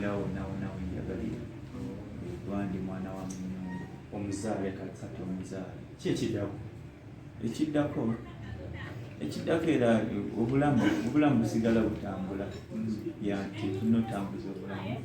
mbeera wonna wenjagalira kuba ndi mwana wa munyumba omuzaale kati omuzaale. ki ekiddako era obulamu busigala butambula yanti tunotambuza obulamu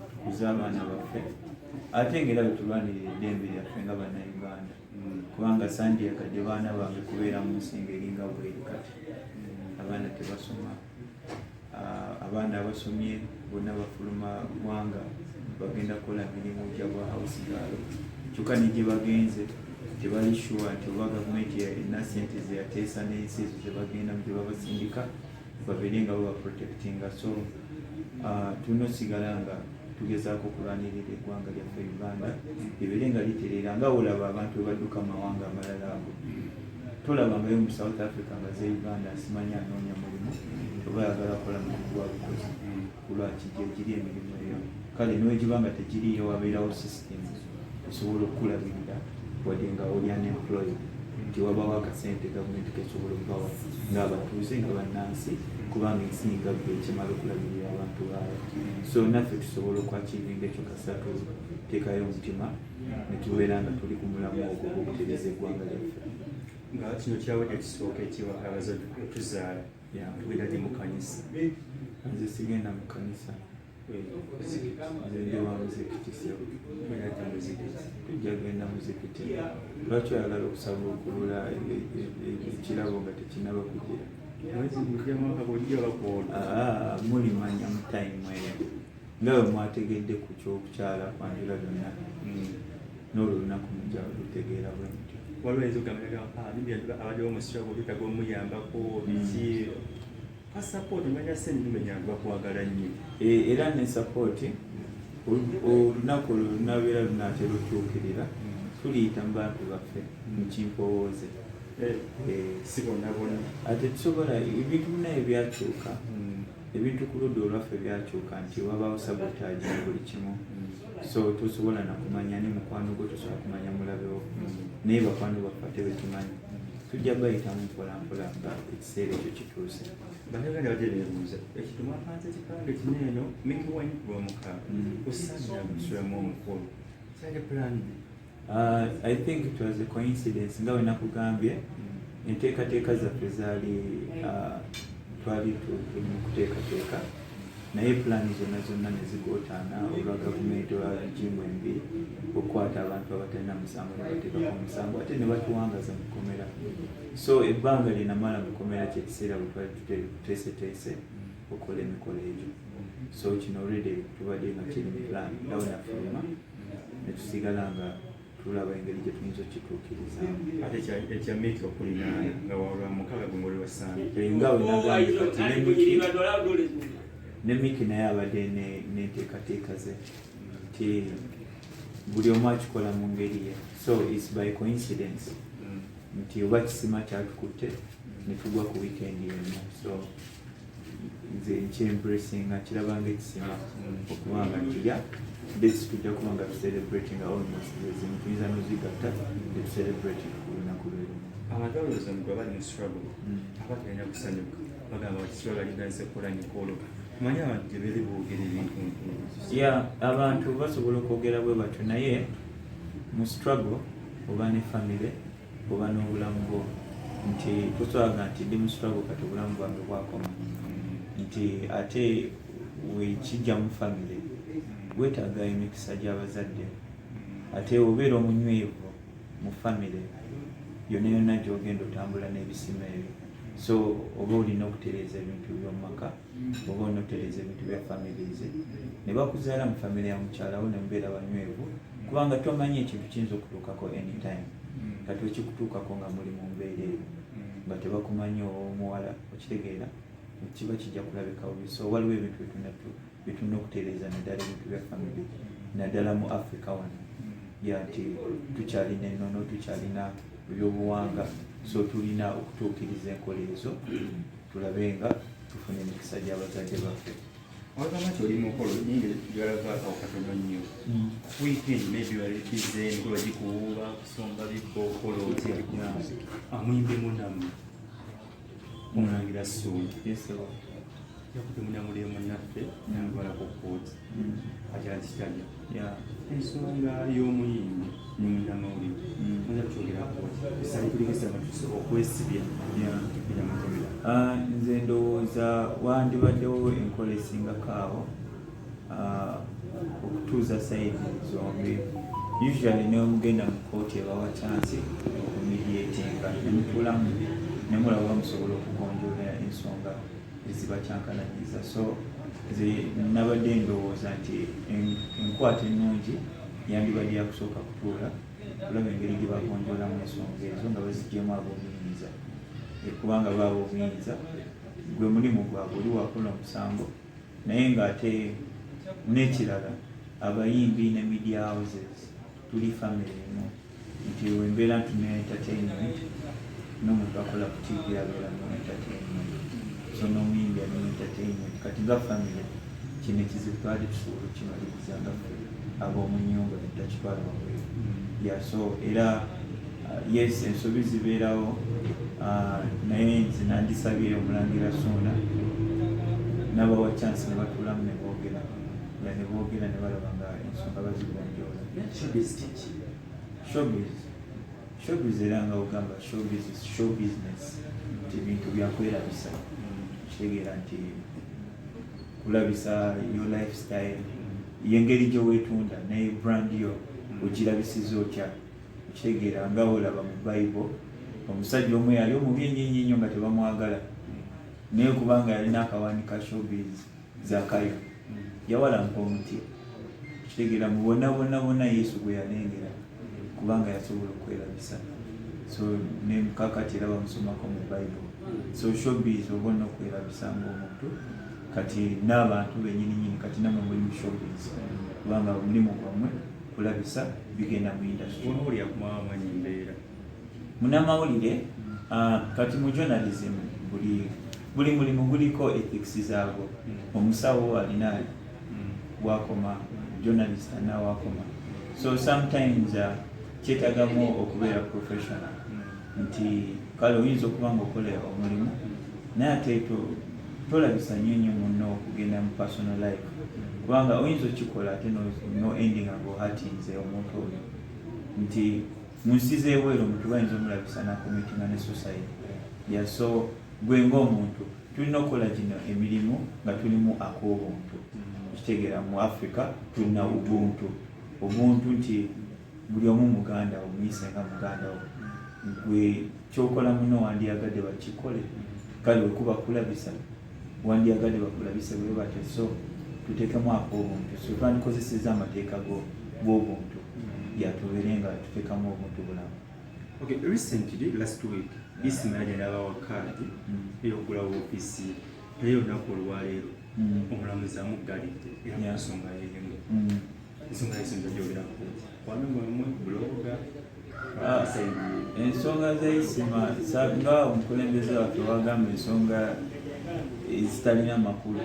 tukuza abaana baffe ate ngera betulwanirira eddembe lyaffe nga bannayuganda kubanga sandiyakadde baana bange kubeera mu nsi ng'eringa bweri kati abaana tebasoma abaana abasomye bonna bafuluma gwanga bagenda kukola mirimu gya bwa hausigaalo kyokka ne gye bagenze tebali sure nti oba gavumenti erina sente zeyateesa n'ensi ezo zebagendamu gye babasindika babeere nga babaprotectinga. So tunosigala nga tugezaako okulwanirira eggwanga lyaffe Uganda libeere nga litereera nga olaba abantu bebadduka amawanga amalala ago tolabangayo mu South Africa nga ze Uganda asimanyi anoonya mulimu oba ayagala kukola mulimu gwa bukozi kulwaki gyegiri emirimu eyo kale newegiba nga tegiriyo wabeerawo system esobola okukulabirira wadde nga oli unemployed nti wabawo akasente gavumenti kesobola okubawa ng'abatuuze nga bannansi kubanga ensinga bwe ekimala okulabirira abantu baayo. So naffe tusobola okwakivinga ekyo kasatu teekayo omutima ne tubeera nga tuli ku mulamu ogwo gw'okutereza eggwanga lyaffe. Nga kino kyawedde ekisooka ekiwa abazadde okutuzaala tugenda gye mu kanisa. Nze sigenda mu kanisa nze wa muzikiti tujja genda muzikiti. Lwaki oyagala okusaba okulula ekirabo nga tekinaba kugira? Mulimanya mu tayimu eyo nga bwe mwategedde ku kyokukyala kwanjula byonna n'olulunaku mujja lutegeera bwe mutyo. Waliwo ayinza okugamba abaddewo omusirago tutaga omuyambako biki ka support manya sente lumenyanga kwagala nnyo era ne support olunaku lunabeera lunaatera okyukirira tuliyita mu bantu baffe mu kimpowooze si bonna bonna ate tusobola ebintu binaye byakyuka ebintu ku ludda olwaffe byakyuka nti wabaawo sabotage mu buli kimu. So tosobola nakumanya ne mukwano gwo tosobola kumanya mulabewo naye bakwano baffe ate betumanyi tujja bayitamu mpolampola nga ekiseera ekyo kituuse. Bannayuganda badde beebuuza ekituma mwapanze ekipange kino eno mikiwanyi ku lwomukaaga osaanira gusulamu omukolo kyali plan. I think it was a coincidence nga we nakugambye enteekateeka zaffe zaali twali tuli mu kuteekateeka naye pulaani zonna ne zigootaana olwa gavumenti olwa regimu embi okukwata abantu abatalina musango ne bateekako omusango ate ne batuwangaza mu kkomera. So ebbanga linamala mu kkomera kyekiseera bwe twali tuteeseteese okukola emikolo egyo. So kino already tubadde nga kiri mu pulaani nga we nafuluma ne tusigala nga tulaba engeri gye tuyinza okituukirizamu. Ate ekyamiki okulina nga walwa mukaaga gwe ngoli wasanga nga we nagambye kati ne Miki naye abadde n'enteekateeka ze nti buli omu akikola mu ngeri ye. So it's by coincidence nti oba kisima kyatukutte ne tugwa ku weekend yonna. So nze nkyembracinga kirabanga ekisima okubanga ntya dates tujja kuba nga tucelebratinga almost ezimu tuyinza nozigatta ne tucelebrating ku lunaku lweru. Abantu abalowooza nti baba bali mu struggle abatalina kusanyuka bagamba bati struggle liganise kukola mikolo manyi abantu gye beeri boogera ebintu abantu basobola okwogera bwe batyo naye mu struggle oba ne famire oba n'obulamu bwo nti tosobola nti ndi mu struggle kati obulamu bwange bwakoma nti ate wekijja mu famire weetaaga emikisa gy'abazadde ate obeera omunywevu mu famire yonna yonna gy'ogenda otambula n'ebisima ebyo. So oba olina okutereeza ebintu by'omumaka oba olina okutereeza ebintu bya famirize ne bakuzaala mu famire ya mukyalawo ne mubeera banywevu kubanga tomanyi ekintu kiyinza okutuukako anytime kati wekikutuukako nga muli mu mbeera eyo nga tebakumanyi omuwala okitegeera kiba kijja kulabika bubi. So waliwo ebintu bitulina okutereeza naddala ebintu bya famire naddala mu Africa wano nti tukyalina ennono tukyalina ebyobuwanga. So tulina okutuukiriza enkola ezo tulabe nga tufuna emikisa gy'abazadde baffe. Wagamba nti oli mukolo nyingi gyalavaako katono nnyo weekend maybe walikize emikolo gikuwuuba kusomba bikookolo otya amuyimbe munamu omulangira Ssuuna yakutte munyamuliro munnaffe n'abalako kkooti akyakitali ensonga y'omuyimbi n'omunnamawulire muyinza kukyogera kkooti esalikulekesa batuuse okwesibya ebyamatemera. Nze ndowooza wandibaddewo enkola esingako awo okutuuza sayidi zombi. Usually neomugenda mu kkooti ebawa chansi okumedietinga nemutuulamu nemulaba musobola okugonjoola ensonga ezibakyankanagiza. So nze nabadde ndowooza nti enkwata ennungi yandibadde yakusooka kutuula kulaba engeri gye bagonjoolamu ensonga ezo nga baziggyemu ab'obuyinza, kubanga baaba obuyinza gwe mulimu gwabwe oli wakola omusango. Naye ng'ate n'ekirala abayimbi ne media houses tuli family emu, nti wembeera nti ne entertainment n'omuntu akola ku TV abeera mu entertainment, so n'omuyimbi ali mu entertainment. Kati nga family kino ekizibu twali tusobola okukimaliriza nga ffe ab'omu nnyumba netakitwala wabweru. So era yes ensobi zibeerawo, naye nze nandisabye omulangira Ssuuna n'abawa chance ne batuulamu ne boogera ne balaba nga ensonga bazigonjoola. Showbiz era nga ogamba showbiz is show business, nti bintu byakwerabisa. Kitegeera nti kulabisa your lifestyle yengeri gye weetunda naye brand yo ogirabisiza otya. Kitegeera nga olaba mu Bible omusajja omu yali omubi ennyo nga tebamwagala, naye kubanga yalina akawaani ka showbiz Zakayo yawalampa omuti. Kitegeera mu bonna Yesu gwe yalengera kubanga yasobola okwerabisa. So ne kakati era bamusomako mu Bible. So showbiz obonna okwerabisa ng'omuntu, kati n'abantu bennyini kati namwe muli mu showbiz kubanga omulimu gwammwe kulabisa bigenda mu industry. Munnamawulire kati mu journalism buli mulimu guliko ethics zaagwo. Omusawo alina wakoma, journalist alina wakoma. So sometimes kyetagamu okubeera professional, nti kale oyinza okuba nga okola omulimu naye ate tolabisa nnyo munno okugenda mu personal life, kubanga oyinza okikola ate no ending ng'ohatinze omuntu oyo. Nti mu nsi z'ebweru omuntu bayinza omulabisa nakomitinga ne society. So gwe ng'omuntu tulina okukola gino emirimu nga tulimu ak'obuntu. Kitegeera mu Africa tulina obuntu nti buli omu muganda omuyise nga muganda wo. Gwe kyokola muno wandyagadde bakikole, kale wekuba kulabisa wandyagadde bakulabise bwe batyo. So tuteekemu ak'obuntu. So twandikozeseza amateeka g'obuntu yatubeere nga tuteekamu obuntu bulamu. Okay, recently last week isima yagenda abawakaadi ey'okugula woofiisi naye olunaku olwaleero omulamuzi amuggalidde era ensonga yeemu. Ensonga y'esonga gy'ogerako wamwe buloga ensonga z'eisima nga omukulembeze waffe wagamba ensonga ezitalina makulu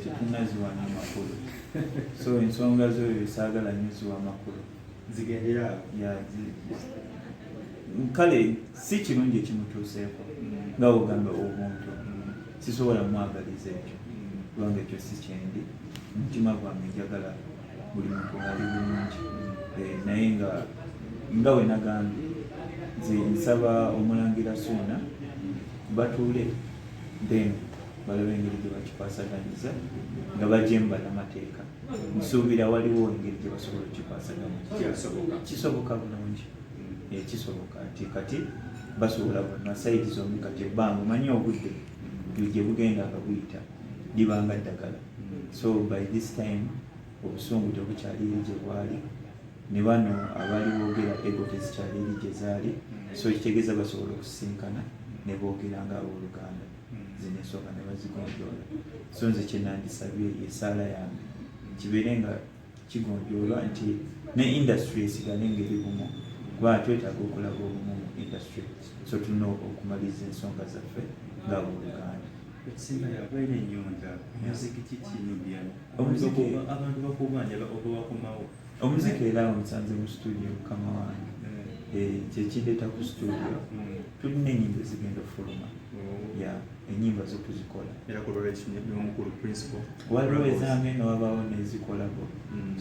tetunaziwanya makulu. So ensonga zo saagala nnyo ziwa makulu zigendera kale si kirungi ekimutuuseeko nga ogamba obuntu sisobola mwagaliza ekyo kubanga ekyo si kyendi. Mutima gwange njagala buli muntu ali bulungi, naye nga we nagambye nze nsaba omulangira Ssuuna batuule then balabe engeri gye bakikwasaganyiza nga bagyemu bannamateeka. Nsuubira waliwo engeri gye basobola okukikwasaganya. Kisoboka bulungi, kisoboka nti kati basobola bonna sayidi zombi. Kati ebbanga omanyi obudde gye bugenda nga buyita libanga ddagala. So by this time obusungu tebukyaliri gye bwali, ne bano abaali boogera ego tezikyaliri gye zaali. So kitegeeza basobola okusisinkana ne boogera nga abooluganda zino ensonga ne bazigonjoola. So nze kye nandisabye esaala yange kibeere nga kigonjoolwa nti ne industry esigale ngeri bumu, kuba twetaaga okulaba obumu mu industry. So tulina okumaliriza ensonga zaffe nga abooluganda. Ekisinga yabaire ennyonta muziki kiki Nubian abantu bakubanja okubakomawo omuziki era omusanze mu studio mukama wange kyekireeta ku studio tulina enyimba ezigenda ofuluma enyimba zokuzikola era kulolwa ekimukulu principal waliwo ezange newabaawo nezikolabo